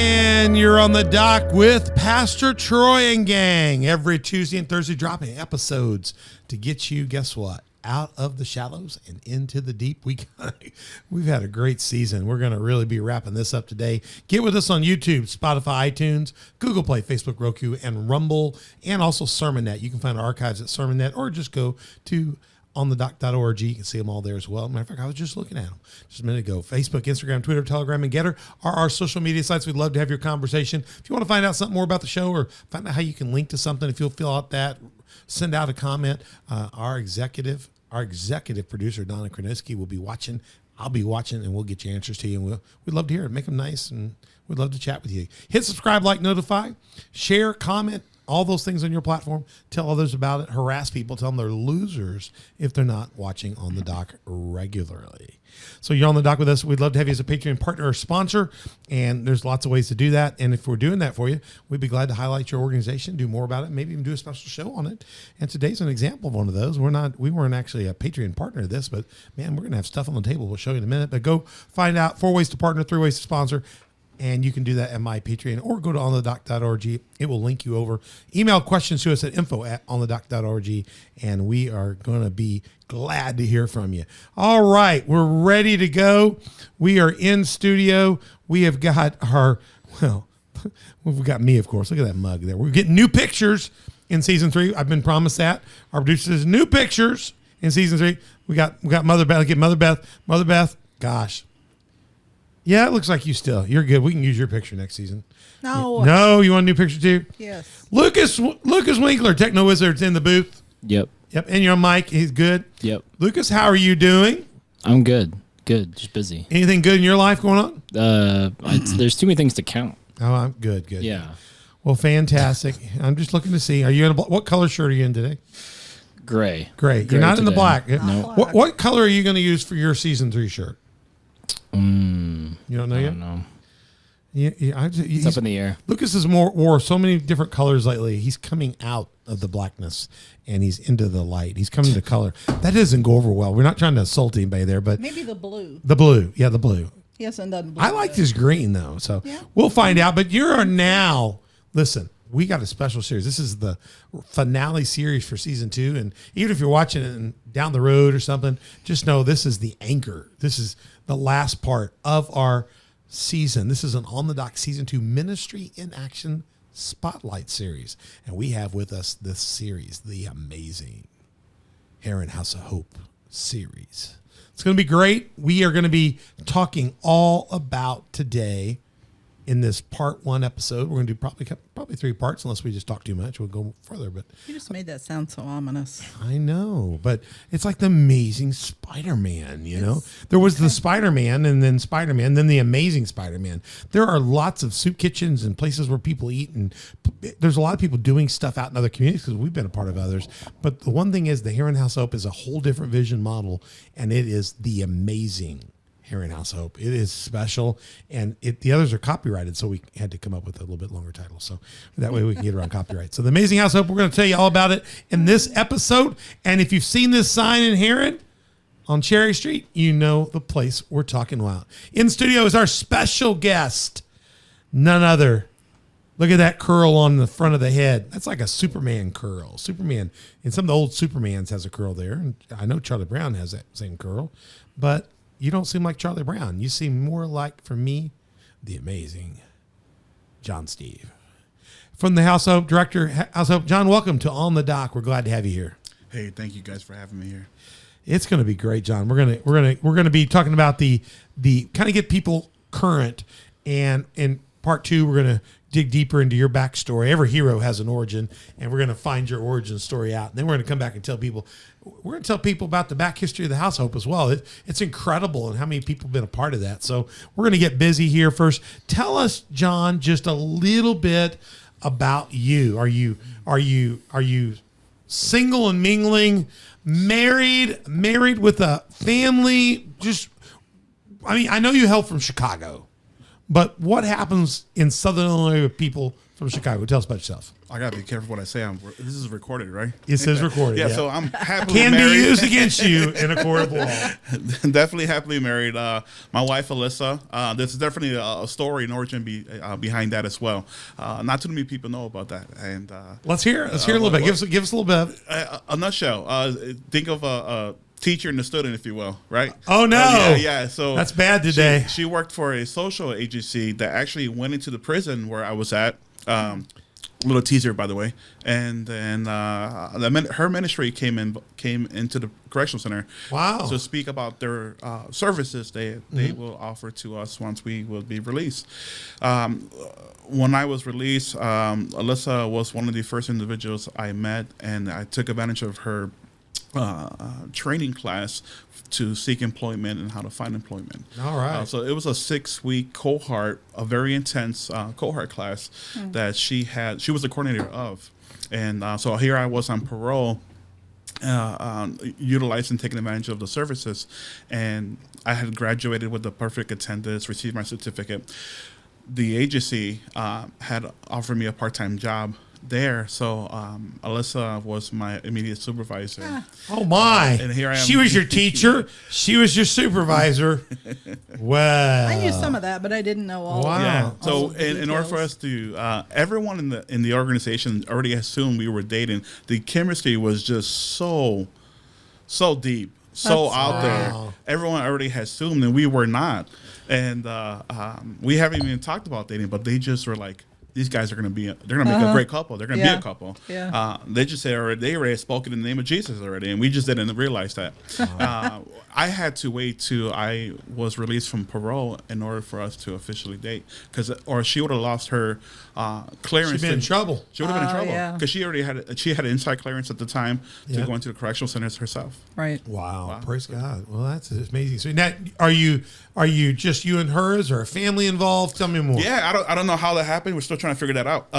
And you're on the dock with Pastor Troy and gang every Tuesday and Thursday, dropping episodes to get you, guess what, out of the shallows and into the deep. We've had a great season. We're going to really be wrapping this up today. Get with us on YouTube, Spotify, iTunes, Google Play, Facebook, Roku, and Rumble, and also SermonNet. You can find our archives at SermonNet, or just go to onthedock.org. You can see them all there as well. Matter of fact, I was just looking at them just a minute ago. Facebook, Instagram, Twitter, Telegram, and Getter are our social media sites. We'd love to have your conversation. If you want to find out something more about the show or find out how you can link to something, if you'll fill out that, send out a comment. Our executive producer, Donna Kroniski, will be watching. I'll be watching, and we'll get your answers to you. And we'd love to hear it. Make them nice, and we'd love to chat with you. Hit subscribe, like, notify, share, comment, all those things on your platform. Tell others about it. Harass people. Tell them they're losers if they're not watching On the Dock regularly. So you're on the dock with us. We'd love to have you as a Patreon partner or sponsor, and there's lots of ways to do that. And if we're doing that for you, we'd be glad to highlight your organization, do more about it, maybe even do a special show on it. And today's an example of one of those. We weren't actually a Patreon partner of this, but man, we're going to have stuff on the table. We'll show you in a minute. But go find out 4 ways to partner, 3 ways to sponsor. And you can do that at my Patreon, or go to onthedock.org. It will link you over. Email questions to us at info@onthedock.org, and we are going to be glad to hear from you. All right, we're ready to go. We are in studio. We have got we've got me, of course. Look at that mug there. We're getting new pictures in season 3. I've been promised that. Our producer says new pictures in season 3. We got Mother Beth. Get Mother Beth. Gosh. Yeah, it looks like you're good. We can use your picture next season. No, you want a new picture too? Yes. Lucas Winkler, Techno Wizard's in the booth. Yep. And you're on mic. He's good. Yep. Lucas, how are you doing? I'm good. Good. Just busy. Anything good in your life going on? There's too many things to count. Oh, I'm good. Yeah. Well, fantastic. I'm just looking to see. Are you in what color shirt are you in today? Gray. You're not in the black. No. What color are you going to use for your season 3 shirt? You don't know yet? I don't know. It's up in the air. Lucas has wore so many different colors lately. He's coming out of the blackness and he's into the light. He's coming to color. That doesn't go over well. We're not trying to insult anybody there, but maybe the blue. The blue. Yeah, the blue. He hasn't done blue. I liked his green though, so we'll find out. But you're now, listen, we got a special series. This is the finale series for season 2. And even if you're watching it down the road or something, just know this is the anchor. This is the last part of our season. This is an On the Dock season 2 Ministry in Action Spotlight series. And we have with us this series, the amazing Heron House of Hope series. It's going to be great. We are going to be talking all about today in this part 1 episode. We're going to do probably 3 parts, unless we just talk too much. We'll go further. But you just made that sound so ominous. I know, but it's like the amazing Spider-Man, you know? There was the Spider-Man, and then Spider-Man, then the amazing Spider-Man. There are lots of soup kitchens and places where people eat, and there's a lot of people doing stuff out in other communities because we've been a part of others. But the one thing is, the Heron House Hope is a whole different vision model, and it is the amazing Heron House Hope. It is special, and the others are copyrighted, so we had to come up with a little bit longer title, so that way we can get around copyright. So the Amazing House Hope, we're going to tell you all about it in this episode. And if you've seen this sign in Heron on Cherry Street, you know the place we're talking about. In studio is our special guest, none other. Look at that curl on the front of the head. That's like a Superman curl. Superman, and some of the old Supermans has a curl there, and I know Charlie Brown has that same curl, but you don't seem like Charlie Brown. You seem more like, for me, the amazing John Steve. From the House Hope Director, House Hope, John, welcome to On the Dock. We're glad to have you here. Hey, thank you guys for having me here. It's going to be great, John. We're going to be talking about the kind of get people current, and in part 2 we're going to dig deeper into your backstory. Every hero has an origin, and we're going to find your origin story out. And then we're going to come back and tell people about the back history of the House Hope as well. It's incredible, and how many people have been a part of that. So we're going to get busy here first. Tell us, John, just a little bit about you. Are you single and mingling, married with a family? I know you hail from Chicago. But what happens in Southern Illinois with people from Chicago. Tell us about yourself. I gotta be careful what I say. This is recorded, right? It says recorded. Yeah, Yeah. so I'm happily Can married. be used against you in a court of law. Definitely happily married. My wife Alyssa. There's definitely a story and origin behind that as well. Not too many people know about that. And Let's hear it. Let's hear a little bit. Give us a little bit. a nutshell. Think of a teacher and a student, if you will, right? Oh, no. Yeah. So That's bad today. She worked for a social agency that actually went into the prison where I was at. Little teaser, by the way, and then her ministry came into the correctional center. Wow. To speak about their services they will offer to us once we will be released. When I was released, Alyssa was one of the first individuals I met, and I took advantage of her training class to seek employment and how to find employment. All right. So it was a 6-week cohort, a very intense cohort class that she was the coordinator of. And so here I was on parole, utilizing, taking advantage of the services. And I had graduated with the perfect attendance, received my certificate. The agency had offered me a part-time job there, so Alyssa was my immediate supervisor. Oh my! And here I am. She was your teacher. She was your supervisor. Well, I knew some of that, but I didn't know all. Wow. Of Yeah. all So of the in order for details. us to, everyone in the organization already assumed we were dating. The chemistry was just so deep, so That's out Wow. there. Everyone already had assumed, and we were not. And we haven't even talked about dating, but they just were like, these guys are going to be, they're going to make a great couple. They're going to be Yeah. a couple. Yeah. They just said already, they already had spoken in the name of Jesus already, and we just didn't realize that. I had to wait till I was released from parole in order for us to officially date, or she would have lost her clearance. she'd been in trouble. She would have been in Oh, trouble yeah. because she already had an inside clearance at the time Yeah. to go into the correctional centers herself. Right. Wow. Praise God. Well, that's amazing. So now, are you just you and hers, or a family involved? Tell me more. Yeah, I don't know how that happened. We're still trying to figure that out.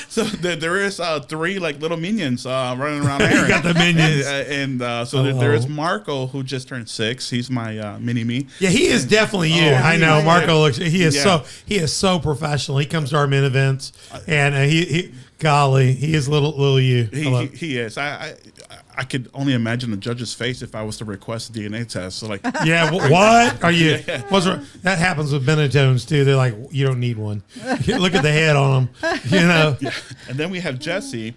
So there is 3 like little minions running around Aaron. got the minions. And so there is Marco, who just turned 6. He's my mini me. Yeah, he is definitely you. Oh, I know. yeah. Marco looks. He is Yeah. he is so professional. He comes to our men events, and he golly, he is little you. I love it. He is. I could only imagine the judge's face if I was to request a DNA test. So like, Yeah, what are you? That happens with Benettones too. They're like, you don't need one. Look at the head on them. You know. and then we have Jesse.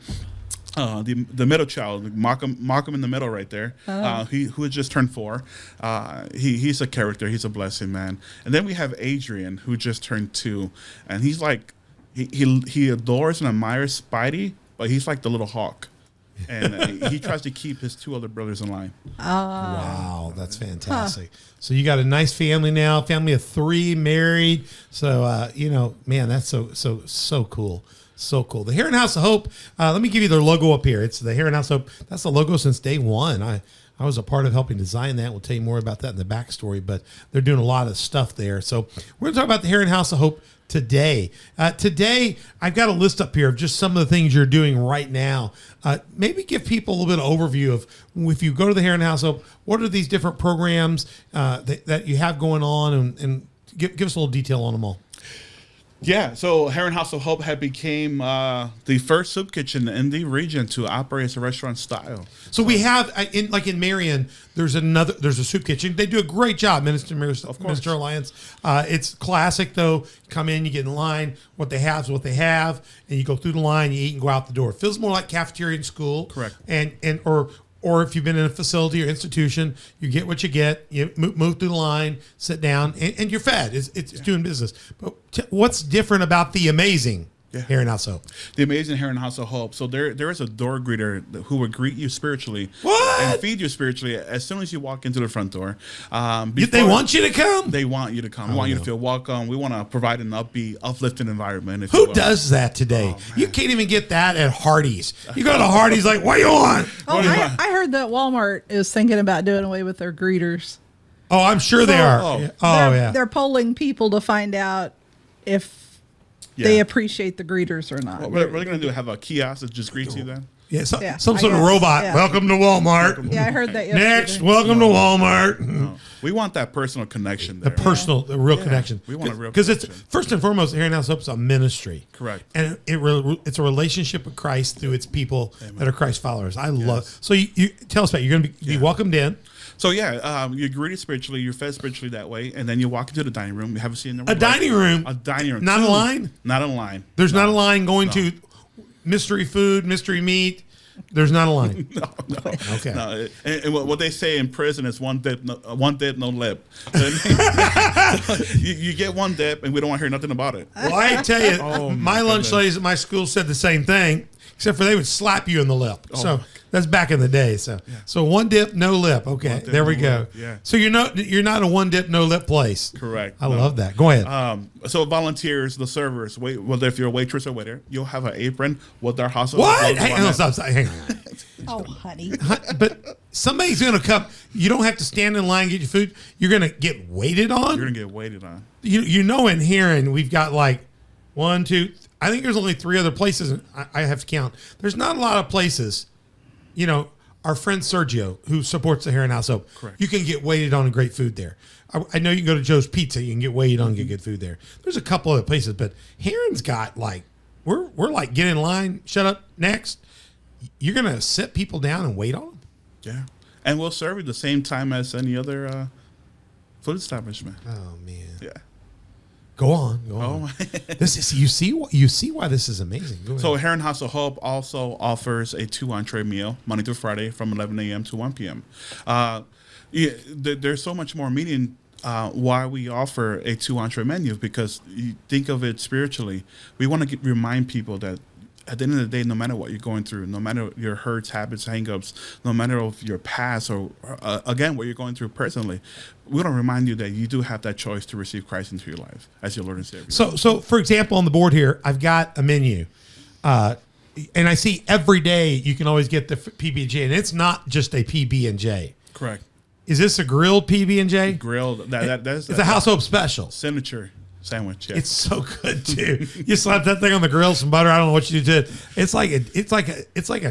The middle child, Malcolm in the middle, right there. Who had just turned 4. He's a character. He's a blessing, man. And then we have Adrian, who just turned 2, and he's like, he adores and admires Spidey, but he's like the little hawk, and he tries to keep his 2 other brothers in line. Wow, that's fantastic. So you got a nice family now, family of 3, married. So man, that's so cool. So cool. The Heron House of Hope. Let me give you their logo up here. It's the Heron House of Hope. That's the logo since day one. I was a part of helping design that. We'll tell you more about that in the backstory, but they're doing a lot of stuff there. So we're going to talk about the Heron House of Hope today. Today, I've got a list up here of just some of the things you're doing right now. Maybe give people a little bit of overview of, if you go to the Heron House of Hope, what are these different programs that you have going on, and give us a little detail on them all. Yeah, so Heron House of Hope had became the first soup kitchen in the region to operate as a restaurant style. So we have in Marion, there's a soup kitchen. They do a great job, Minister Alliance. It's classic though. Come in, you get in line. What they have is what they have, and you go through the line, you eat and go out the door. It feels more like cafeteria in school. Correct. Or if you've been in a facility or institution, you get what you get. You move through the line, sit down, and you're fed. It's doing business. But what's different about the amazing Heron House of Hope? The amazing Heron House of Hope. So there is a door greeter who will greet you spiritually What? and feed you spiritually as soon as you walk into the front door. They want you to come? They want you to come. They want you to feel welcome. We want to provide an upbeat, uplifting environment. If you Who will. does that today? You can't even get that at Hardee's. You go to Hardee's, like, what do you want? Oh, I heard that Walmart is thinking about doing away with their greeters. Oh, I'm sure they are. They're polling people to find out if they appreciate the greeters or not. What we're going to do, have a kiosk that just greets you then? Yeah, Yeah, some I sort of guess, robot. yeah. Welcome to Walmart. Yeah, I heard that yesterday. Next, welcome to Walmart. No. We want that personal connection The there. personal, the real connection. we want a real because it's connection. first and foremost, Here and House Hope's a ministry. Correct. And it's a relationship with Christ through its people that are Christ followers. I love. So you tell us about it. You're going to be welcomed in. So you're greeted spiritually, you're fed spiritually that way, and then you walk into the dining room. You have a seat in the A dining room. A dining room. Not a line? Not a line. There's not a line going to mystery food, mystery meat. There's not a line. No. Okay. No, and what they say in prison is one dip, no lip. You get one dip, and we don't want to hear nothing about it. Well, I tell you, Oh, my my lunch goodness. ladies at my school said the same thing, except for they would slap you in the lip. So that's back in the day. So one dip, no lip. Okay, dip, there we no go. lip, yeah. So you're not a one dip, no lip place. Correct. I No. love that. Go ahead. So volunteers, the servers, whether if you're a waitress or waiter, you'll have an apron with our household. What? logo Hang on on, it. stop. Hang on. Oh, honey. But somebody's going to come. You don't have to stand in line and get your food. You're going to get waited on. You're gonna get waited on. You know, in here, and we've got like 1, 2. I think there's only 3 other places. And I have to count. There's not a lot of places. You know, our friend Sergio, who supports the Hair and House Hope, Correct. you can get waited on and great food there. I know you can go to Joe's Pizza. You can get waited on and get good food there. There's a couple other places, but Heron's got like we're like get in line, shut up, next. You're gonna sit people down and wait on them. Yeah, and we'll serve you the same time as any other food establishment. Oh man. Yeah. Go on. Oh. This is you see why this is amazing. Go ahead. So Heron House of Hope also offers a 2 entree meal Monday through Friday from 11 a.m. to 1 p.m. There's so much more meaning why we offer a 2 entree menu, because you think of it spiritually. We want to remind people that at the end of the day, no matter what you're going through, no matter your hurts, habits, hangups, no matter of your past or again what you're going through personally, we want to remind you that you do have that choice to receive Christ into your life as your Lord and Savior. So for example, on the board here, I've got a menu, and I see every day you can always get the PB&J, and it's not just a PB&J. Correct. Is this a grilled PB&J? Grilled. That's It's a House Hope special. signature sandwich. Yeah. It's so good too. You slap that thing on the grill, some butter. I don't know what you do to it. It's like a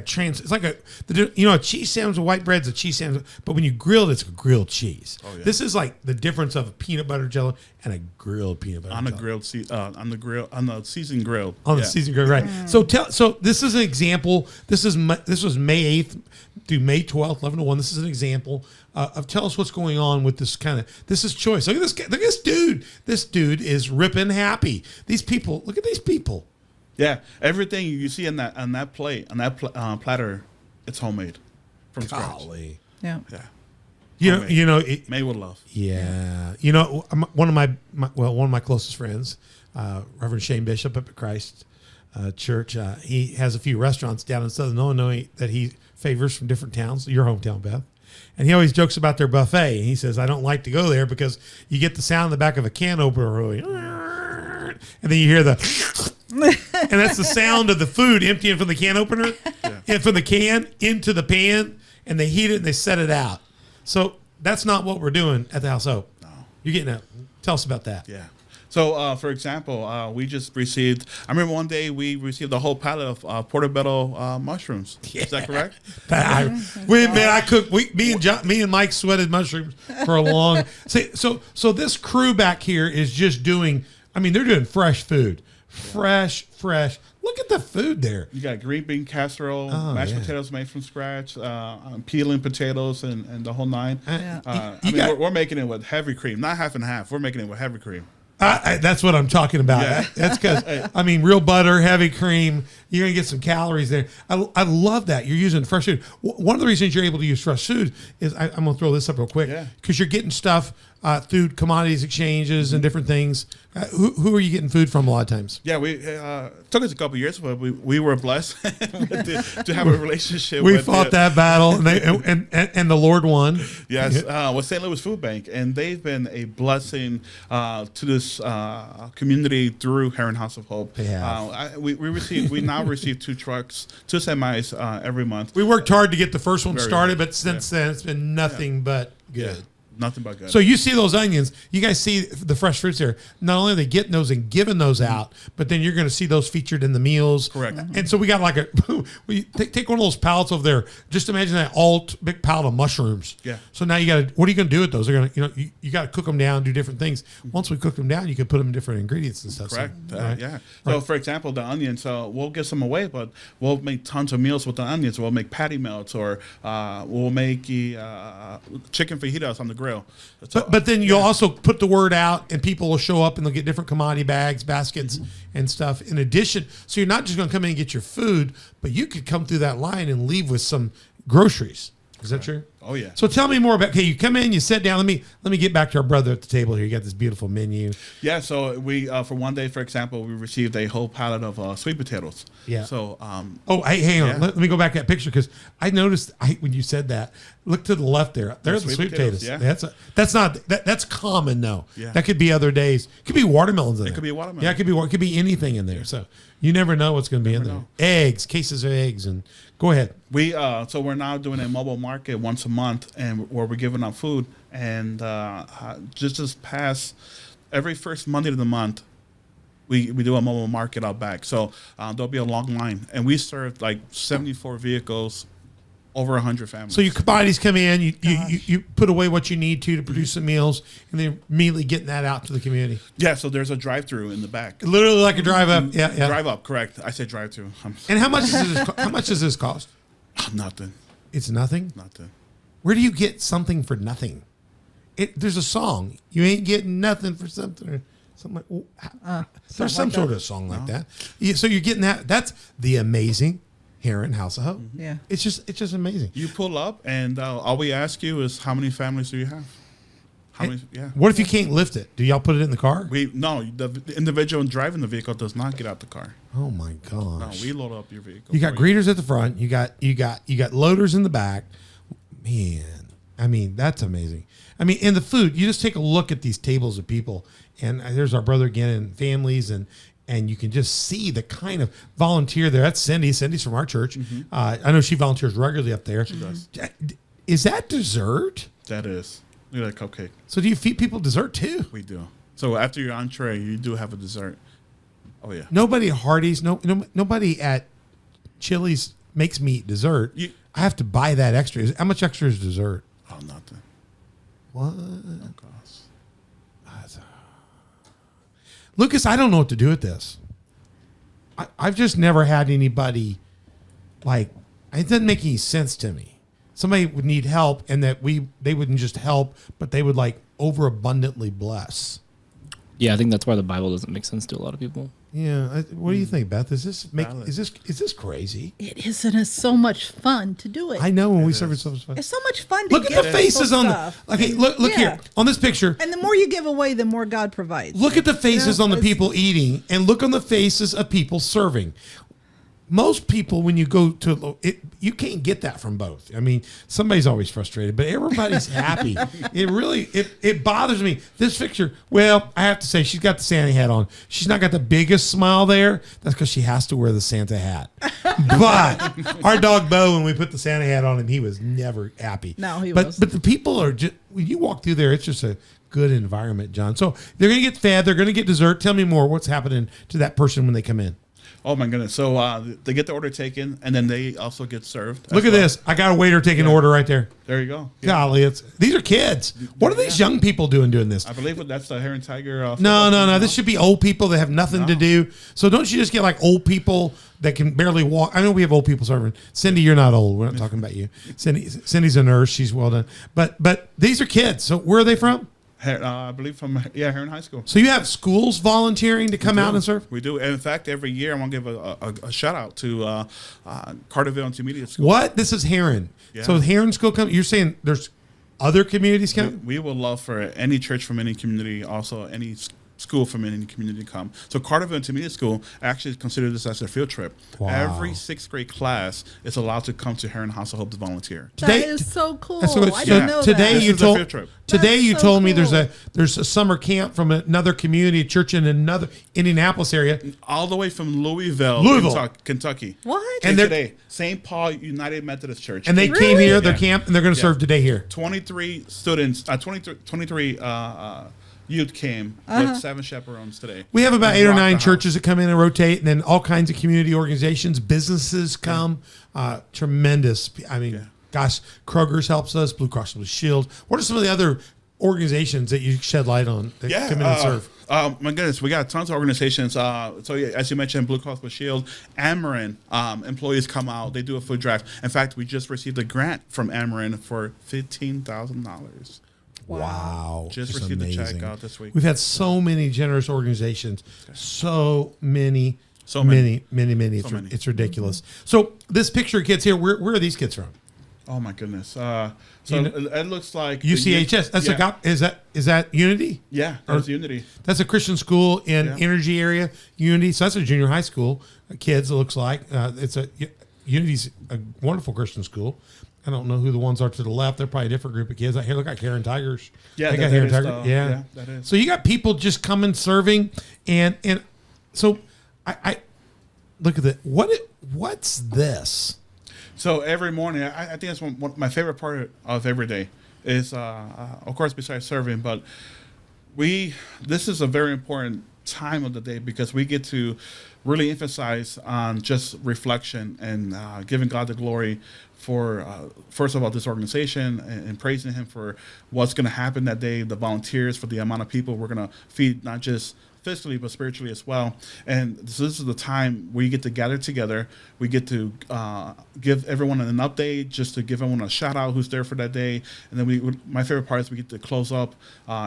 cheese sandwich with white bread's a cheese sandwich, but when you grill it, it's a grilled cheese. Oh, yeah. This is like the difference of a peanut butter jello and a grilled peanut butter on the jello. on the seasoned grill. On the seasoned grill, right? So this is an example. This was May 8th through May 12th, 11 to 1. This is an example of tell us what's going on with this kind of. This is choice. Look at this guy. Look at this dude. This dude is ripping happy. These people. Look at these people. Yeah, everything you see on that plate platter, it's homemade from scratch. Golly. Yeah. Yeah, You know. made with love. Yeah. You know, one of my closest friends, Reverend Shane Bishop up at Christ Church, he has a few restaurants down in Southern Illinois that he favors from different towns. Your hometown, Beth. And he always jokes about their buffet. And he says, I don't like to go there because you get the sound in the back of a can opener, and then you hear the, and that's the sound of the food emptying from the can opener, and from the can into the pan, and they heat it and they set it out. So that's not what we're doing at the House Hope. No. You're getting it. Tell us about that. Yeah. So, for example, we just received. I remember one day we received a whole pallet of portobello mushrooms. Is that correct? I cooked. Me and Mike sweated mushrooms for a long. So this crew back here is just doing. I mean, they're doing fresh food, fresh. Look at the food there. You got green bean casserole, mashed potatoes made from scratch, peeling potatoes, and the whole nine. We're making it with heavy cream, not half and half. We're making it with heavy cream. That's what I'm talking about. Yeah. That's because, real butter, heavy cream, you're going to get some calories there. I love that. You're using fresh food. One of the reasons you're able to use fresh food is, I'm going to throw this up real quick, because you're getting stuff through commodities exchanges and different things. Who are you getting food from a lot of times? Yeah, we took us a couple of years, but we were blessed to have a relationship. We with fought that battle, and the Lord won. Yes, with St. Louis Food Bank, and they've been a blessing to this community through Heron House of Hope. They have. We now receive 2 trucks, 2 semis every month. We worked hard to get the first one Very started, hard. but since then it's been nothing but good. Nothing but good. So you see those onions, you guys see the fresh fruits there. Not only are they getting those and giving those out, but then you're going to see those featured in the meals. Correct. And so we got like we take one of those pallets over there. Just imagine that big pallet of mushrooms. Yeah. So now you got to, what are you going to do with those? They're going to, you got to cook them down, do different things. Once we cook them down, you can put them in different ingredients and stuff. Correct. So, right? Yeah. So, for example, the onions, we'll give some away, but we'll make tons of meals with the onions. We'll make patty melts, or we'll make chicken fajitas on the grill. So, But then you'll also put the word out, and people will show up and they'll get different commodity bags, baskets, and stuff. In addition, so you're not just going to come in and get your food, but you could come through that line and leave with some groceries. Is that true? Oh, yeah. So tell me more about. Okay, you come in, you sit down. Let me get back to our brother at the table here. You got this beautiful menu. Yeah. So we for one day, for example, we received a whole pallet of sweet potatoes. Yeah. So Oh, hey, hang on. Yeah. Let me go back to that picture because I noticed when you said that. Look to the left there. There's the sweet sweet potatoes. potatoes, yeah. That's common though. Yeah. That could be other days. Could be watermelons in there. could be watermelon. Yeah, it could be anything in there. So you never know what's going to be in there. know. Eggs, cases of eggs, and go ahead. we so we're now doing a mobile market once a month, and where we're giving out food, and just this past every first Monday of the month. We do a mobile market out back, so there'll be a long line, and we serve like 74 vehicles, over 100 families. So your commodities come in, you put away what you need to produce some meals, and then immediately getting that out to the community. Yeah, so there's a drive-through in the back. Literally like a drive up. Yeah. Drive up, correct. I said drive-through. And how much does this cost? Nothing. It's nothing. Nothing. Where do you get something for nothing? There's a song. You ain't getting nothing for something or something like. There's some sort of song like that. Yeah, so you're getting that. That's the amazing Heron House of Hope. Yeah. It's just amazing. You pull up, and all we ask you is how many families do you have? How many? Yeah. What if you can't lift it? Do y'all put it in the car? The individual driving the vehicle does not get out the car. Oh my No, gosh. we load up your vehicle. You got for greeters at the front. You got loaders in the back. Man, I mean, that's amazing. I mean, and the food, you just take a look at these tables of people, and there's our brother again and families, and you can just see the kind of volunteer there. That's Cindy. Cindy's from our church. I know she volunteers regularly up there. She does. Is that dessert? That is. Look at that cupcake. So do you feed people dessert too? We do. So after your entree, you do have a dessert. Oh, yeah. Nobody at Hardee's, nobody at Chili's makes me eat dessert. I have to buy that extra. How much extra is dessert? Oh, nothing. What? Oh, gosh. Lucas, I don't know what to do with this. I've just never had anybody like, it doesn't make any sense to me. Somebody would need help, and that they wouldn't just help, but they would like overabundantly bless. Yeah, I think that's why the Bible doesn't make sense to a lot of people. Yeah. What do you think, Beth? Is Valid. this crazy? It is, and it's so much fun to do it. I know when we serve it so much fun. It's so much fun to Look give at the faces people on stuff. the. Okay, look Yeah. here on this picture. And the more you give away, the more God provides. Look at the faces Yeah, on the it's- people eating, and look on the faces of people serving. Most people, when you go to it, you can't get that from both. I mean, somebody's always frustrated, but everybody's happy. It really it bothers me. This picture, well, I have to say, she's got the Santa hat on. She's not got the biggest smile there. That's because she has to wear the Santa hat. But our dog Bo, when we put the Santa hat on him, he was never happy. No, he but was. But the people are just, when you walk through there, it's just a good environment, John. So they're going to get fed. They're going to get dessert. Tell me more. What's happening to that person when they come in? Oh, my goodness. So they get the order taken, and then they also get served. Look at this. I got a waiter taking order right there. There you go. Yeah. Golly, these are kids. What are these young people doing this? I believe that's the Heron Tiger. No. This should be old people that have nothing to do. So don't you just get like old people that can barely walk? I know we have old people serving. Cindy, you're not old. We're not talking about you. Cindy's a nurse. She's well done. But these are kids. So where are they from? I believe from Heron High School. So you have schools volunteering to come out and serve? We do. And in fact, every year I want to give a shout out to Carterville Intermediate School. What? This is Heron. Yeah. So Heron School come. You're saying there's other communities coming? We would love for any church from any community, also any school from any community to come. So Carterville Intermediate School actually consider this as a field trip. Wow. Every sixth grade class is allowed to come to Heron House of Hope to volunteer. That is so cool. That's what- I so didn't know today that. This you is a told field trip. today That's you so told me cool. there's a summer camp from another community church in another Indianapolis area. All the way from Louisville, Kentucky. What? And And they're- today, St. Paul United Methodist Church. And they Really? came here, their Yeah. camp, and they're going to serve today here. 23 students, 23 youth came with 7 chaperones today. We have about And 8 or rocked 9 the house. churches that come in and rotate, and then all kinds of community organizations, businesses come. Tremendous. I mean, gosh, Kroger's helps us, Blue Cross Blue Shield. What are some of the other organizations that you shed light on that come in and serve? My goodness, we got tons of organizations. So yeah, as you mentioned, Blue Cross Blue Shield, Amarin employees come out. They do a food drive. In fact, we just received a grant from Amarin for $15,000. Wow. Just It's received the check amazing. out this week. We've had so many generous organizations, so many. So many. It's, many. it's ridiculous. So this picture of kids here, where are these kids from? Oh my goodness. So You know- it looks like the UCHS. That's yeah. is that Unity? Yeah, that's Unity. That's a Christian school in Yeah. Energy area, Unity. So that's a junior high school. Kids, it looks like Unity's a wonderful Christian school. I don't know who the ones are to the left. They're probably a different group of kids. Out here, look like Karen Tigers. Yeah, they got that Heron is Tigers. the- Yeah. yeah, that is. So you got people just coming serving, and so I look at that. What's this? So every morning, I think that's one my favorite part of every day is, of course, besides serving, but this is a very important time of the day because we get to really emphasize on just reflection and giving God the glory for, first of all, this organization and praising Him for what's going to happen that day, the volunteers, for the amount of people we're going to feed, not just physically but spiritually as well. And so this is the time we get to gather together. We get to give everyone an update, just to give everyone a shout out who's there for that day. And then my favorite part is we get to close up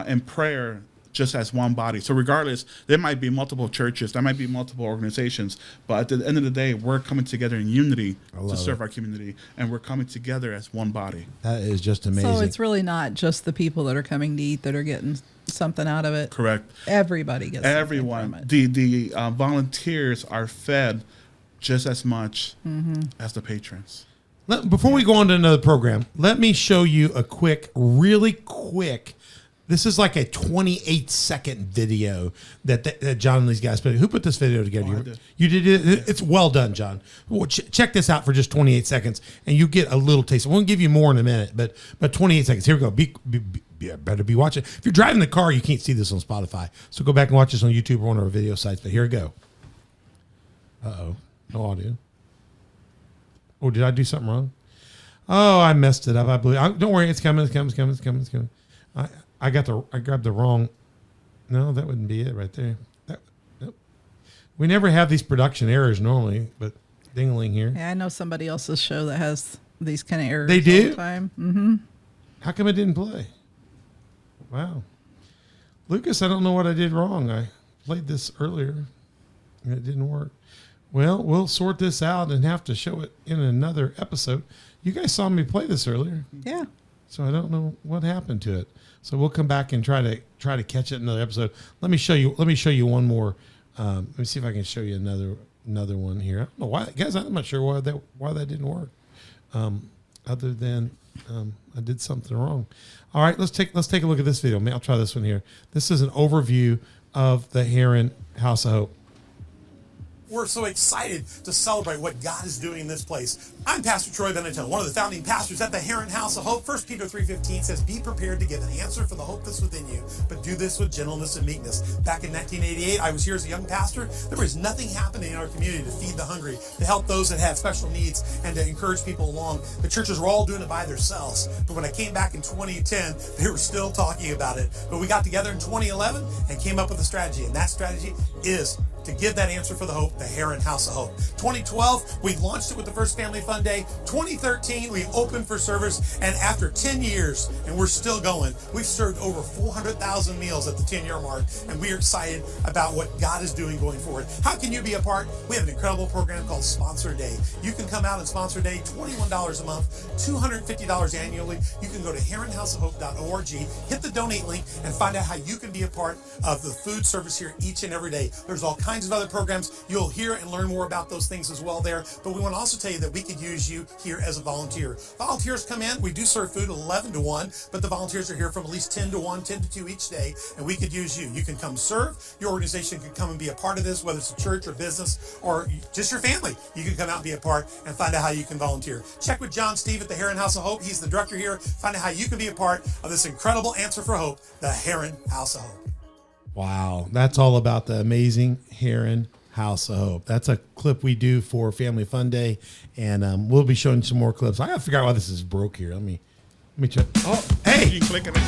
in prayer just as one body. So regardless, there might be multiple churches, there might be multiple organizations, but at the end of the day, we're coming together in unity to serve our community, and we're coming together as one body. That is just amazing. So it's really not just the people that are coming to eat that are getting something out of it. Correct. Everybody gets something Everyone. from it. The volunteers are fed just as much as the patrons. Before we go on to another program, let me show you a really quick. This is like a 28-second video that John and these guys put. Who put this video together? I did. You did it. It's well done, John. Well, check this out for just 28 seconds, and you get a little taste. I won't give you more in a minute, but 28 seconds. Here we go. Better be watching. If you're driving the car, you can't see this on Spotify, so go back and watch this on YouTube or one of our video sites. But here we go. No audio. Oh, did I do something wrong? Oh, I messed it up. I believe. Don't worry, it's coming. It's coming. I grabbed the wrong. No, that wouldn't be it right there. Nope. We never have these production errors normally, but dingling here. Yeah, I know somebody else's show that has these kind of errors They all do? the time. Mm-hmm. How come it didn't play? Wow. Lucas, I don't know what I did wrong. I played this earlier and it didn't work. Well, we'll sort this out and have to show it in another episode. You guys saw me play this earlier, Yeah. so I don't know what happened to it. So we'll come back and try to catch it in another episode. Let me show you one more. Let me see if I can show you another one here. I don't know why, guys. I'm not sure why that didn't work. Other than I did something wrong. All right, let's take a look at this video. I'll try this one here. This is an overview of the Heron House of Hope. We're so excited to celebrate what God is doing in this place. I'm Pastor Troy Benetton, one of the founding pastors at the Heron House of Hope. 1 Peter 3:15 says, "Be prepared to give an answer for the hope that's within you, but do this with gentleness and meekness." Back in 1988, I was here as a young pastor. There was nothing happening in our community to feed the hungry, to help those that had special needs, and to encourage people along. The churches were all doing it by themselves. But when I came back in 2010, they were still talking about it. But we got together in 2011 and came up with a strategy, and that strategy is to give that answer for the hope, the Heron House of Hope. 2012, we launched it with the first Family Fun Day. 2013, we opened for service, and after 10 years, and we're still going, we've served over 400,000 meals at the 10-year mark, and we are excited about what God is doing going forward. How can you be a part? We have an incredible program called Sponsor Day. You can come out and sponsor day, $21 a month, $250 annually. You can go to heronhouseofhope.org, hit the donate link, and find out how you can be a part of the food service here each and every day. There's all kinds of other programs. You'll hear and learn more about those things as well there. But we want to also tell you that we could use you here as a volunteer. Volunteers come in. We do serve food 11 to 1, but the volunteers are here from at least 10 to 1, 10 to 2 each day, and we could use you. You can come serve. Your organization can come and be a part of this, whether it's a church or business or just your family. You can come out and be a part and find out how you can volunteer. Check with John Steve at the Heron House of Hope. He's the director here. Find out how you can be a part of this incredible answer for hope, the Heron House of Hope. Wow. That's all about the amazing Heron House of Hope. That's a clip we do for Family Fun Day, and we'll be showing some more clips. I got to figure out why this is broke here. Let me check. Oh, hey. You can click on it.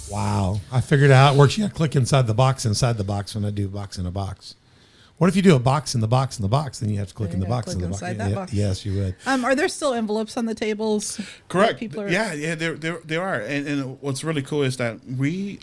Wow. I figured out how it works. You got to click inside the box when I do box in a box. What if you do a box in the box in the box? Then you have to click in the box in the box. Inside that box. Yes, you would. Are there still envelopes on the tables? Correct. People are... Yeah, there are. And what's really cool is that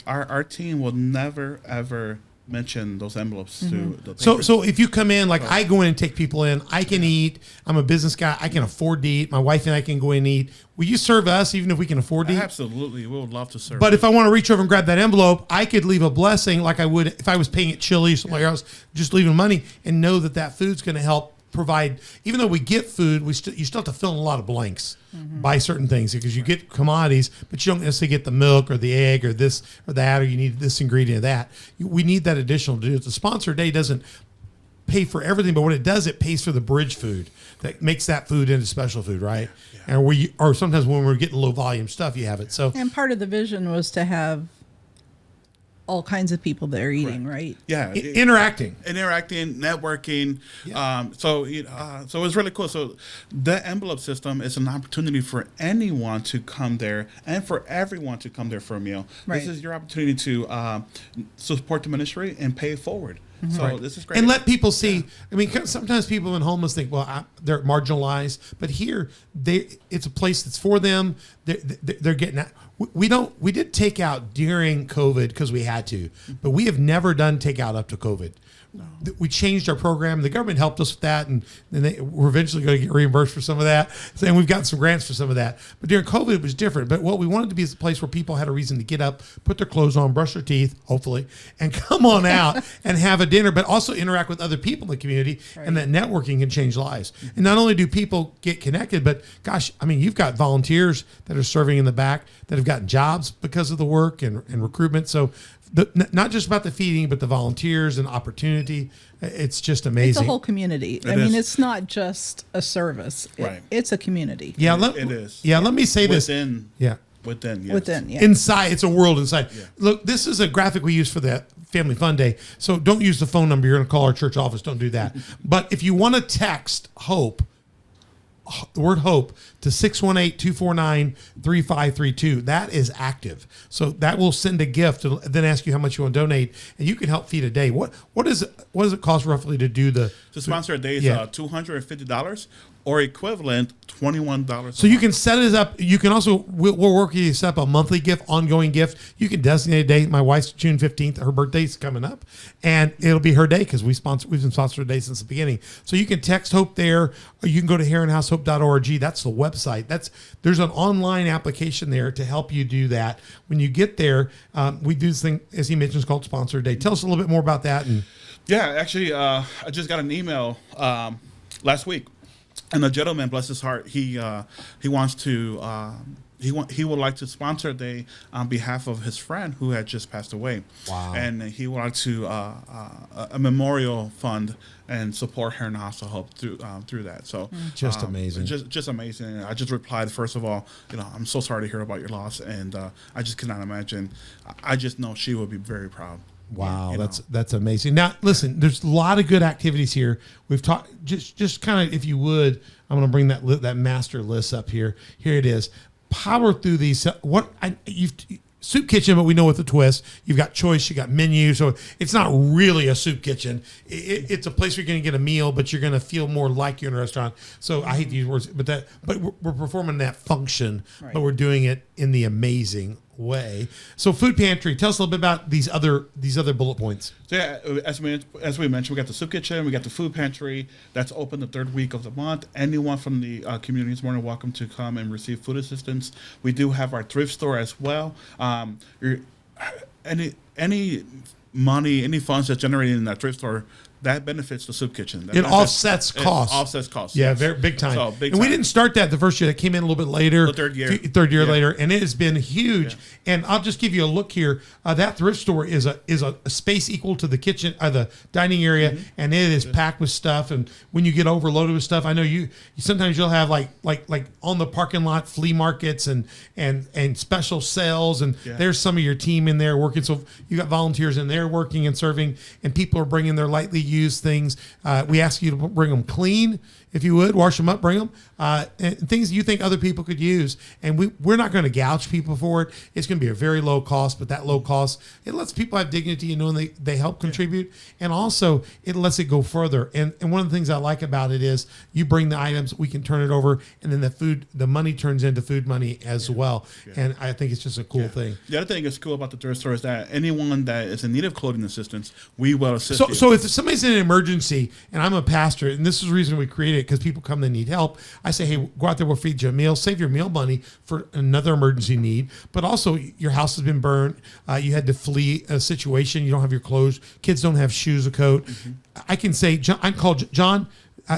our team will never ever mention those envelopes to the So if you come in, like I go in and take people in, I can eat. I'm a business guy. I can afford to eat. My wife and I can go in and eat. Will you serve us even if we can afford to eat? Absolutely. We would love to serve. But if I want to reach over and grab that envelope, I could leave a blessing like I would if I was paying at Chili or somewhere else, just leaving money and know that food's going to help provide. Even though we get food, you still have to fill in a lot of blanks by certain things because you get commodities, but you don't necessarily get the milk or the egg or this or that, or you need this ingredient or that. We need that additional to do it. The sponsor day doesn't pay for everything, but what it does, it pays for the bridge food that makes that food into special food, right? Yeah. Or sometimes when we're getting low volume stuff, you have it. So, and part of the vision was to have all kinds of people that are eating, right? Yeah, interacting, networking. Yeah. So it's really cool. So the envelope system is an opportunity for anyone to come there and for everyone to come there for a meal. Right. This is your opportunity to support the ministry and pay it forward. Mm-hmm. So this is great. And let people see. Yeah. I mean, sometimes people in homeless think, well, they're marginalized, but here it's a place that's for them. They're getting out. We did takeout during COVID because we had to, but we have never done takeout up to COVID. No. We changed our program. The government helped us with that, and we're eventually going to get reimbursed for some of that. And we've gotten some grants for some of that. But during COVID, it was different. But what we wanted to be is a place where people had a reason to get up, put their clothes on, brush their teeth, hopefully, and come on out and have a dinner, but also interact with other people in the community. Right. And that networking can change lives. Mm-hmm. And not only do people get connected, but gosh, I mean, you've got volunteers that are serving in the back that have gotten jobs because of the work and recruitment. So not just about the feeding, but the volunteers and opportunity. It's just amazing. It's a whole community. Mean, it's not just a service. Right. It's a community. Yeah, it is. Yeah, let me say Within, this. Yeah. Within, yes. Within, yeah. Inside, it's a world inside. Yeah. Look, this is a graphic we use for the Family Fun Day. So don't use the phone number. You're going to call our church office. Don't do that. But if you want to text HOPE, the word HOPE, to 618-249-3532. That is active. So that will send a gift and then ask you how much you want to donate, and you can help feed a day. What does it cost roughly to do to sponsor a day is $250 or equivalent $21. So you can set it up. You can also we'll work with you to set up a monthly gift, ongoing gift. You can designate a date. My wife's June 15th. Her birthday's coming up, and it'll be her day because we've been sponsored a day since the beginning. So you can text HOPE there, or you can go to heronhousehope.org. That's the website. There's an online application there to help you do that. When you get there, we do this thing, as he mentioned, it's called Sponsor Day. Tell us a little bit more about that. And yeah, actually, I just got an email last week. And the gentleman, bless his heart, he wants to he would like to sponsor a day on behalf of his friend who had just passed away. Wow. And he would like to a memorial fund and support Heron House of Hope through that. So Just amazing. just amazing. I just replied, first of all, I'm so sorry to hear about your loss, and I just cannot imagine. I just know she would be very proud. Wow, You that's amazing. Now, listen, there's a lot of good activities here. We've talked just kind of, if you would, I'm going to bring that master list up here. Here it is. Power through these. You've soup kitchen, but we know with the twist. You've got choice, you got menu, so it's not really a soup kitchen. It's a place where you're going to get a meal, but you're going to feel more like you're in a restaurant. So I hate to use words, but we're performing that function, but we're doing it in the amazing way. So food pantry, tell us a little bit about these other bullet points. So yeah, as we mentioned, we got the soup kitchen, we got the food pantry that's open the third week of the month. Anyone from the community is more than welcome to come and receive food assistance. We do have our thrift store as well. Any money, any funds that's generated in that thrift store, that benefits the soup kitchen. It offsets costs. It offsets costs. Yeah, yes. very big time. So, big and we time. didn't start that the first year. That came in a little bit later. The third year. Third year Yeah. later, and it has been huge. Yeah. And I'll just give you a look here. That thrift store is a space equal to the kitchen, the dining area, and it is packed with stuff. And when you get overloaded with stuff, I know you sometimes you'll have like on the parking lot flea markets and special sales, and Yeah. there's some of your team in there working. So you got volunteers in there working and serving, and people are bringing their lightly used things. We ask you to bring them clean, if you would, wash them up, bring them, and things you think other people could use. And we're not going to gouge people for it. It's going to be a very low cost, but that low cost, it lets people have dignity and knowing they help contribute. And also it lets it go further. And one of the things I like about it is you bring the items, we can turn it over, and then the money turns into food money as well. And I think it's just a cool thing. The other thing that's cool about the thrift store is that anyone that is in need of clothing assistance, we will assist you. So if somebody's in an emergency, and I'm a pastor, and this is the reason we created it, because people come, they need help. I say, hey, go out there, we'll feed you a meal, save your meal money for another emergency need. But also, your house has been burned. You had to flee a situation. You don't have your clothes. Kids don't have shoes, a coat. I can say, I can call John,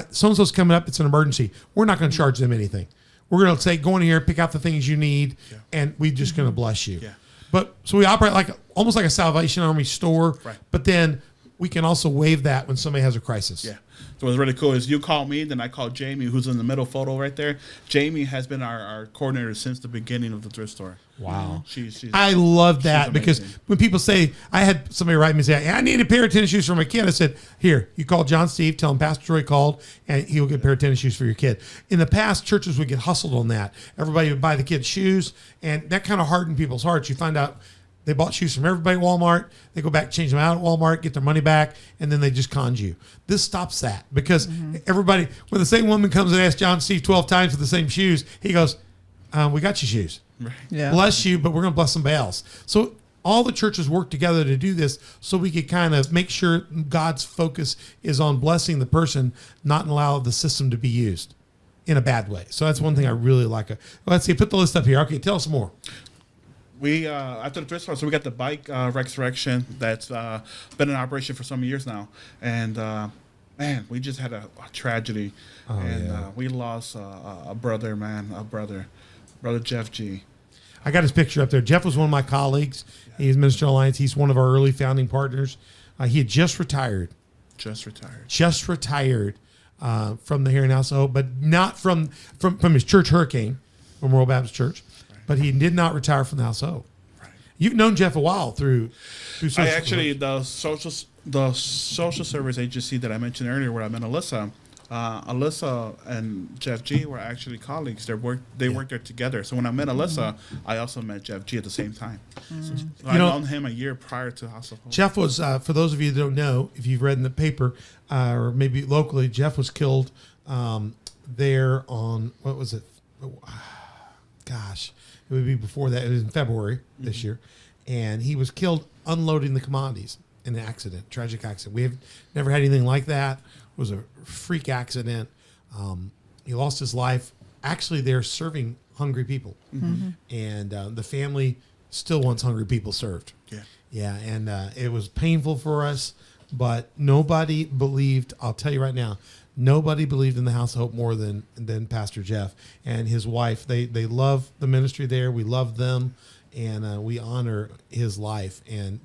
so-and-so's coming up. It's an emergency. We're not going to charge them anything. We're going to say, go in here, pick out the things you need, and we're just going to bless you. Yeah. But so we operate almost like a Salvation Army store, Right. but then we can also waive that when somebody has a crisis. Yeah. So what's really cool is you call me, then I call Jamie, who's in the middle photo right there. Jamie has been our coordinator since the beginning of the thrift store. Wow. She's I love that she's because amazing. when people say, I had somebody write me and say, I need a pair of tennis shoes for my kid. I said, here, you call John Steve, tell him Pastor Troy called, and he'll get a pair of tennis shoes for your kid. In the past, churches would get hustled on that. Everybody would buy the kids shoes, and that kind of hardened people's hearts. You find out they bought shoes from everybody at Walmart. They go back, change them out at Walmart, get their money back, and then they just con you. This stops that because everybody, when the same woman comes and asks John Steve 12 times for the same shoes, he goes, we got you shoes. Yeah. Bless you, but we're going to bless somebody else. So all the churches work together to do this so we could kind of make sure God's focus is on blessing the person, not allow the system to be used in a bad way. So that's one thing I really like. Let's see, put the list up here. Okay, tell us more. We after the thrift store, so we got the bike resurrection that's been in operation for some years now, and man, we just had a tragedy, we lost a brother, brother Jeff G. I got his picture up there. Jeff was one of my colleagues. He's Ministry Alliance. He's one of our early founding partners. He had just retired. Just retired. From the Heron House of Hope, but not from his church, Hurricane, Memorial Baptist Church. But he did not retire from the House of Hope. Right. You've known Jeff a while through social. The social service agency that I mentioned earlier, where I met Alyssa. Alyssa and Jeff G were actually colleagues. They worked there together. So when I met Alyssa, I also met Jeff G at the same time. So I've known him a year prior to House of Hope. Jeff was, for those of you that don't know, if you've read in the paper or maybe locally, Jeff was killed there on, what was it? Gosh, it would be before that. It was in February this year. And he was killed unloading the commodities in an accident, tragic accident. We have never had anything like that. It was a freak accident. He lost his life. Actually, they're serving hungry people. And the family still wants hungry people served. Yeah, and it was painful for us, but nobody believed, I'll tell you right now, nobody believed in the House of Hope more than Pastor Jeff and his wife. They love the ministry there. We love them, and we honor his life. And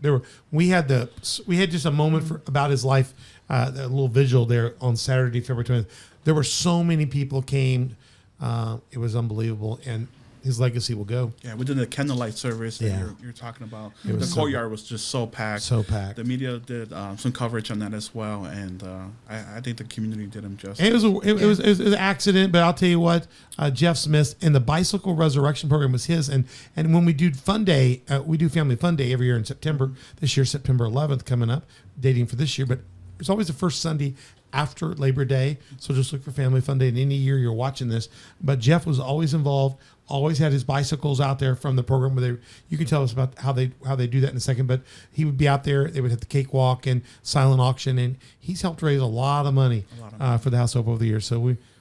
we had just a moment about his life, a little vigil there on Saturday, February 20th. There were so many people came. It was unbelievable, and his legacy will go. Yeah, we did a candlelight service that Yeah. you're talking about. It was The courtyard was just so packed. So packed. The media did some coverage on that as well, and I think the community did him justice. And it was an accident, but I'll tell you what, Jeff Smith and the Bicycle Resurrection Program was his. And when we do Fun Day, we do Family Fun Day every year in September. This year, September 11th coming up, dating for this year. But it's always the first Sunday after Labor Day. So just look for Family Fun Day in any year you're watching this. But Jeff was always involved, always had his bicycles out there from the program where you can tell us about how they do that in a second, but he would be out there. They would have the cakewalk and silent auction, and he's helped raise a lot of money for the House of Hope over the years. So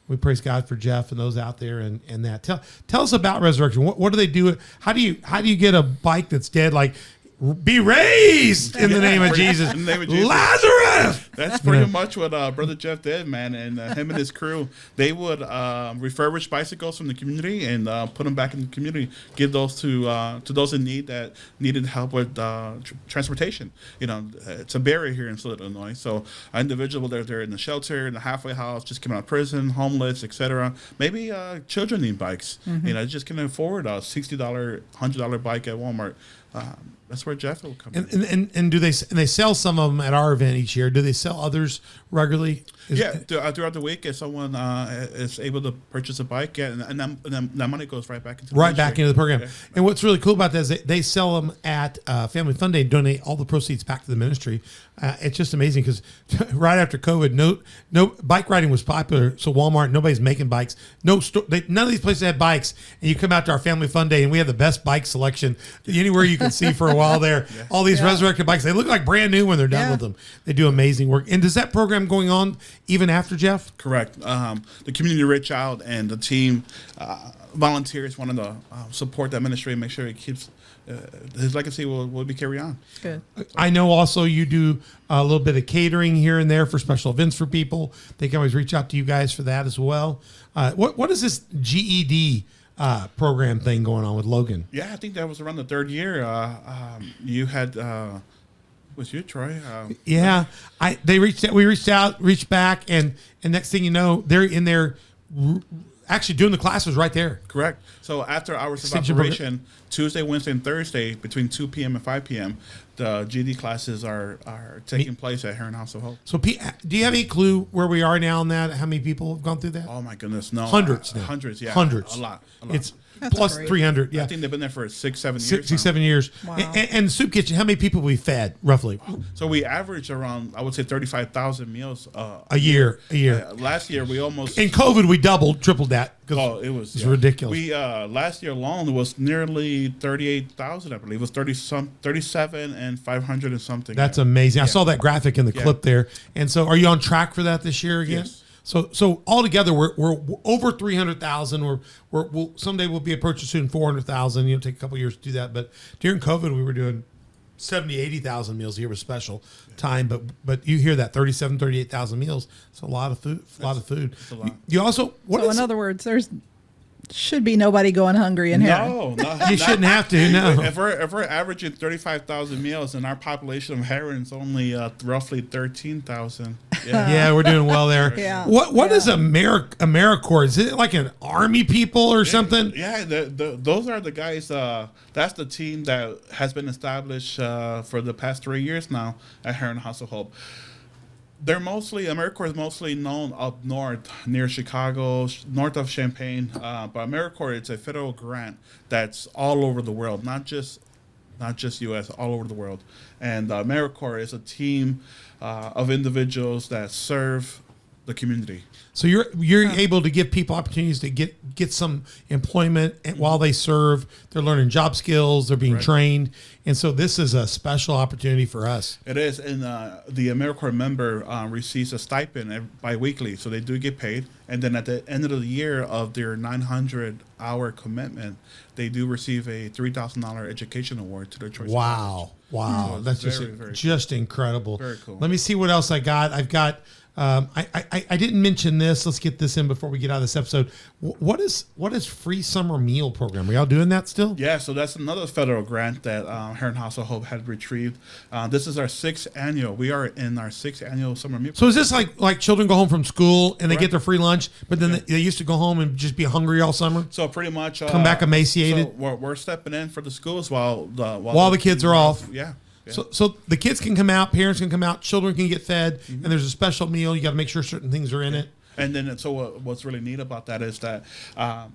we praise God for Jeff and those out there and that. Tell us about Resurrection. What do they do? How do you get a bike that's dead? Like, be raised in the name of Jesus. In the name of Jesus. Lazarus! That's pretty much what Brother Jeff did, man. And him and his crew, they would refurbish bicycles from the community and put them back in the community, give those to those in need that needed help with transportation. You know, it's a barrier here in Southern Illinois. So an individual, they're in the shelter, in the halfway house, just came out of prison, homeless, etc. Maybe children need bikes. You know, just can afford a $60, $100 bike at Walmart. That's where Jeff will come in. And do they sell some of them at our event each year? Do they sell others regularly? Throughout the week, if someone is able to purchase a bike, and that money goes right back into the ministry. Back into the program. Yeah. And what's really cool about that is they sell them at Family Fun Day and donate all the proceeds back to the ministry. It's just amazing because right after COVID, no bike riding was popular. So Walmart, nobody's making bikes. None of these places had bikes. And you come out to our Family Fun Day, and we have the best bike selection anywhere you can see for a while there. All these resurrected bikes, they look like brand new when they're done with them. They do amazing work. And does that program going on even after Jeff? Correct. The community reach out, and the team volunteers wanted to support that ministry and make sure it keeps his legacy will be carried on. Good. I know also you do a little bit of catering here and there for special events for people. They can always reach out to you guys for that as well. What is this GED program thing going on with Logan? Yeah, I think that was around the third year. You had was you, Troy? We reached back, and next thing you know, they're in there actually doing the classes right there. Correct. So after hours of Extension operation, Tuesday, Wednesday, and Thursday between 2 p.m. and 5 p.m., the GD classes are taking place at Heron House of Hope. So, do you have any clue where we are now on that? How many people have gone through that? Oh my goodness, no, Hundreds now. hundreds, yeah, Hundreds. a lot. It's That's plus great. 300. Yeah, I think they've been there for 6-7 years. 6-7 years. Wow. And Soup Kitchen, how many people we fed roughly? So we average around, I would say, 35,000 meals A year. last year we almost In COVID, we tripled that. Oh, it was ridiculous. We last year alone was nearly 38,000, I believe. It was 37 and 500 and something. That's amazing. I saw that graphic in the clip there. And so, are you on track for that this year again? Yes. So altogether, we're over 300,000. We'll someday we'll be approaching soon 400,000. Take a couple years to do that. But during COVID, we were doing 70, 80,000 meals a year was special time. But you hear that 37, 38,000 meals. It's a lot of food. A lot of food. It's a lot. You also In other words, there's should be nobody going hungry in here. No, you shouldn't have to. No. If we're averaging 35,000 meals and our population of Heron is only roughly 13,000. Yeah, we're doing well there. Yeah. What is AmeriCorps? Is it like an army people or something? Yeah, those are the guys. That's the team that has been established for the past 3 years now at Heron House of Hope. They're AmeriCorps is mostly known up north, near Chicago, north of Champaign. But AmeriCorps, it's a federal grant that's all over the world, not just U.S., all over the world. And AmeriCorps is a team of individuals that serve the community. So you're able to give people opportunities to get some employment while they serve. They're learning job skills. They're being trained. And so this is a special opportunity for us. It is. And the AmeriCorps member receives a stipend bi-weekly. So they do get paid. And then at the end of the year of their 900 our commitment, they do receive a $3,000 education award to their choice. Wow. Wow. So That's it's very just incredible. Very cool. Let me see what else I got. I've got, I didn't mention this. Let's get this in before we get out of this episode. What is free summer meal program? Are y'all doing that still? Yeah, so that's another federal grant that Heron House of Hope had retrieved. This is our 6th annual. We are in our 6th annual summer meal. So is this like children go home from school and they get Correct. their free lunch, but then they used to go home and just be hungry all summer? So pretty much Come back emaciated? So we're stepping in for the schools while the kids are off. Yeah. So the kids can come out, parents can come out, children can get fed, and there's a special meal. You got to make sure certain things are in it. And then, so what's really neat about that is that, I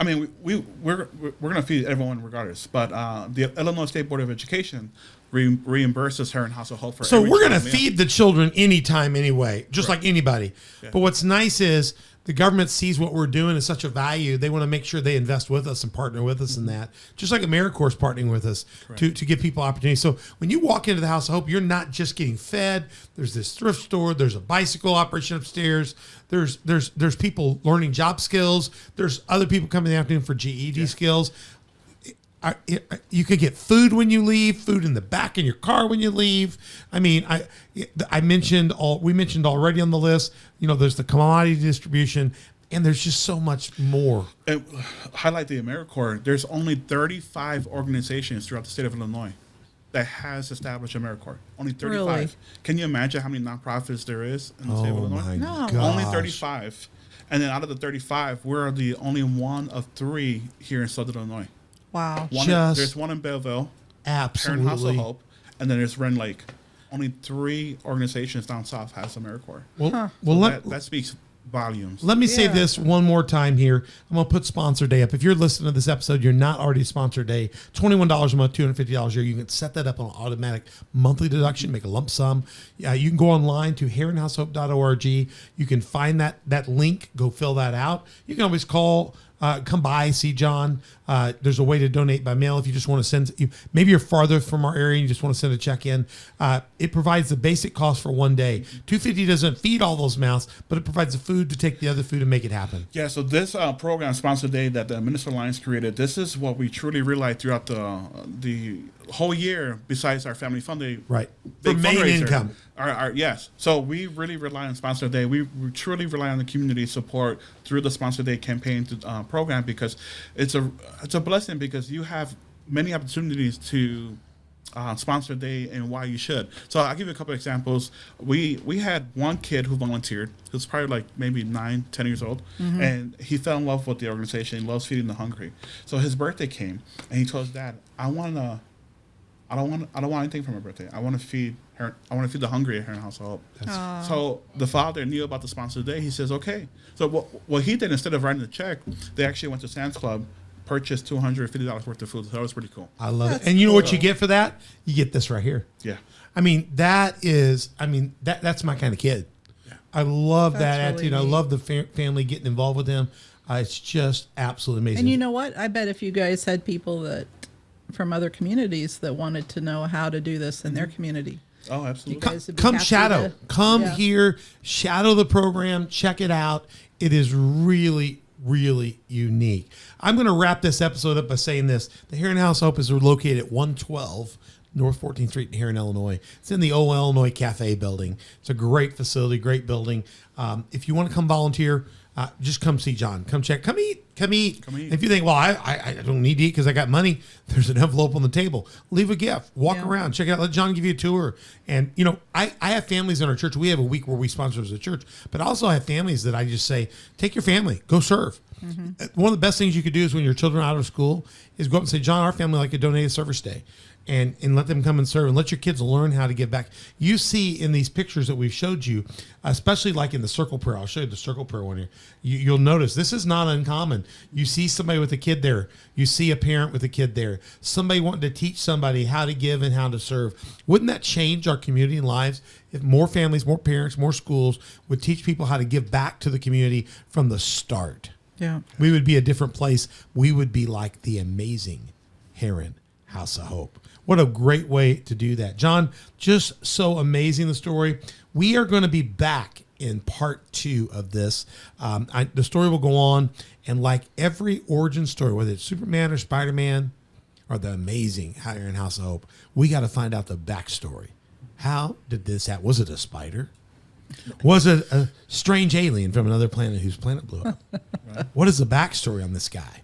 mean, we're going to feed everyone regardless, but the Illinois State Board of Education reimburses Heron House of Hope for. So every we're going to child meal. feed the children anytime, anyway, just Correct. like anybody. Yeah. But what's nice is the government sees what we're doing as such a value. They want to make sure they invest with us and partner with us in that, just like AmeriCorps partnering with us to give people opportunity. So when you walk into the House of Hope, you're not just getting fed. There's this thrift store. There's a bicycle operation upstairs. There's people learning job skills. There's other people coming in the afternoon for GED skills. You could get food when you leave, food in the back in your car when you leave. I mean, we mentioned already on the list, there's the commodity distribution, and there's just so much more. And highlight the AmeriCorps. There's only 35 organizations throughout the state of Illinois that has established AmeriCorps. Only 35. Really? Can you imagine how many nonprofits there is in the state of Oh Illinois? my No. gosh. Only 35. And then out of the 35, we're the only one of 3 here in Southern Illinois. Wow. There's one in Belleville, Heron House of Absolutely. Hope, and then there's Ren Lake. Only 3 organizations down south has AmeriCorps. Well, So that speaks volumes. let me say Yeah. this one more time here. I'm going to put sponsor day up. If you're listening to this episode, you're not already sponsor day. $21 a month, $250 a year. You can set that up on an automatic monthly deduction, make a lump sum. You can go online to heronhousehope.org. You can find that link. Go fill that out. You can always call. Come by, see John. There's a way to donate by mail if you just want to send. Maybe you're farther from our area and you just want to send a check in. It provides the basic cost for one day. $250 doesn't feed all those mouths, but it provides the food to take the other food and make it happen. Yeah, so this program, Sponsor Day, that the Minister Alliance created, this is what we truly realized throughout the whole year, besides our family fund day. Right. big For main fundraiser. income. Yes. So we really rely on Sponsor Day. We truly rely on the community support through the Sponsor Day campaign program, because it's a blessing, because you have many opportunities to sponsor day and why you should. So I'll give you a couple of examples. We had one kid who volunteered. He was probably like maybe 9, 10 years old, and he fell in love with the organization. He loves feeding the hungry. So his birthday came, and he told his dad, I don't want anything for my birthday. I want to feed the hungry at Heron House of Hope. So the father knew about the sponsor day. He says, okay. So what he did, instead of writing the check, they actually went to Sam's Club, purchased $250 worth of food. So that was pretty cool. I love That's it. And you know what cool. you get for that? You get this right here. Yeah. I mean, that's my kind of kid. I love that That's really attitude. I neat. love the family getting involved with them. It's just absolutely amazing. And you know what? I bet if you guys had people that from other communities that wanted to know how to do this in their community. Oh, absolutely. guys would be Come happy shadow. to- Come yeah. here, shadow the program, check it out. It is really, really unique. I'm going to wrap this episode up by saying this. The Heron House Hope is located at 112 North 14th Street in Heron, Illinois. It's in the old Illinois Cafe building. It's a great facility, great building. If you want to come volunteer, just come see John. Come check. Come eat. Come eat. Come eat. If you think, well, I don't need to eat because I got money, there's an envelope on the table. Leave a gift. Walk Yeah. around. Check it out. Let John give you a tour. And, I have families in our church. We have a week where we sponsor as a church. But I also have families that I just say, take your family. Go serve. One of the best things you could do is when your children are out of school is go up and say, John, our family like to donate a service day. And let them come and serve and let your kids learn how to give back. You see in these pictures that we've showed you, especially like in the circle prayer. I'll show you the circle prayer one here. You'll notice this is not uncommon. You see somebody with a kid there. You see a parent with a kid there. Somebody wanting to teach somebody how to give and how to serve. Wouldn't that change our community and lives if more families, more parents, more schools would teach people how to give back to the community from the start? Yeah. We would be a different place. We would be like the amazing Heron House of Hope. What a great way to do that. John, just so amazing, the story. We are going to be back in part 2 of this. The story will go on, and like every origin story, whether it's Superman or Spider-Man or the amazing Iron House of Hope, we got to find out the backstory. How did this happen? Was it a spider? Was it a strange alien from another planet whose planet blew up? Right. What is the backstory on this guy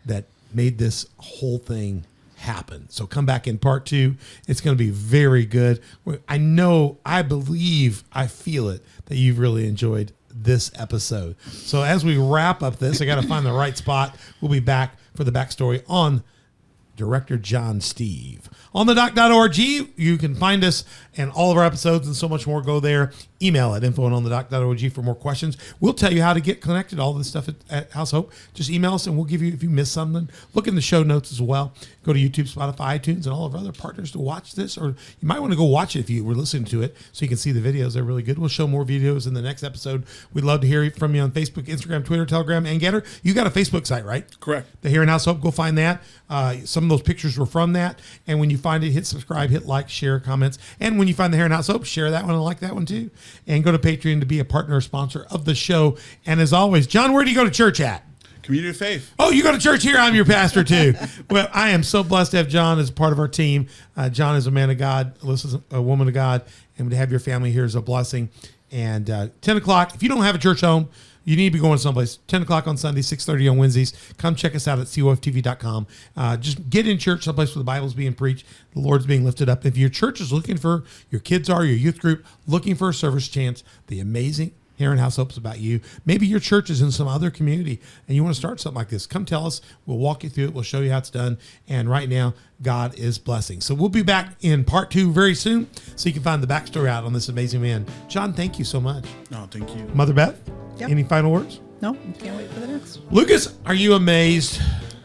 that made this whole thing happen? So come back in part 2. It's going to be very good. I know, I believe, I feel it that you've really enjoyed this episode. So as we wrap up this, I got to find the right spot. We'll be back for the backstory on Director John Steve. On thedoc.org, you can find us and all of our episodes and so much more. Go there. Email at info@onthedoc.org for more questions. We'll tell you how to get connected, all this stuff at House Hope. Just email us and we'll give you, if you miss something, look in the show notes as well. Go to YouTube, Spotify, iTunes, and all of our other partners to watch this. Or you might want to go watch it if you were listening to it so you can see the videos. They're really good. We'll show more videos in the next episode. We'd love to hear from you on Facebook, Instagram, Twitter, Telegram, and Getter. You got a Facebook site, right? Correct. The Here in House Hope. Go find that. Some of those pictures were from that. And when you find it, hit subscribe, hit like, share, comments. And when you find the Here in House Hope, share that one and like that one too. And go to Patreon to be a partner or sponsor of the show. And as always, John, where do you go to church at? Community of Faith. Oh, you go to church here. I'm your pastor too. Well, I am so blessed to have John as part of our team. John is a man of God. Alyssa's a woman of God. And to have your family here is a blessing. And 10 o'clock, if you don't have a church home, you need to be going someplace. 10 o'clock on Sunday, 6:30 on Wednesdays. Come check us out at coftv.com. Just get in church, someplace where the Bible's being preached, the Lord's being lifted up. If your church is looking for, your kids are, your youth group, looking for a service chance, the amazing Here in House Hope's about you. Maybe your church is in some other community and you want to start something like this. Come tell us. We'll walk you through it. We'll show you how it's done. And right now, God is blessing. So we'll be back in part 2 very soon so you can find the backstory out on this amazing man. John, thank you so much. Oh, thank you. Mother Beth, Yep. any final words? No, can't wait for the next. Lucas, are you amazed?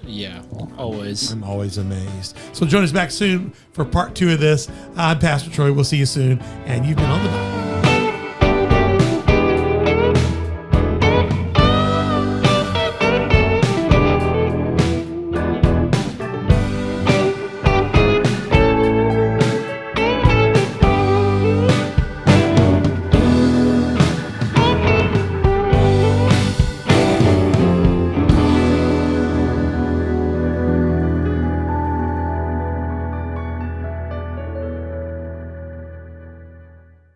Yeah, always. I'm always amazed. So join us back soon for part 2 of this. I'm Pastor Troy. We'll see you soon. And you've been on the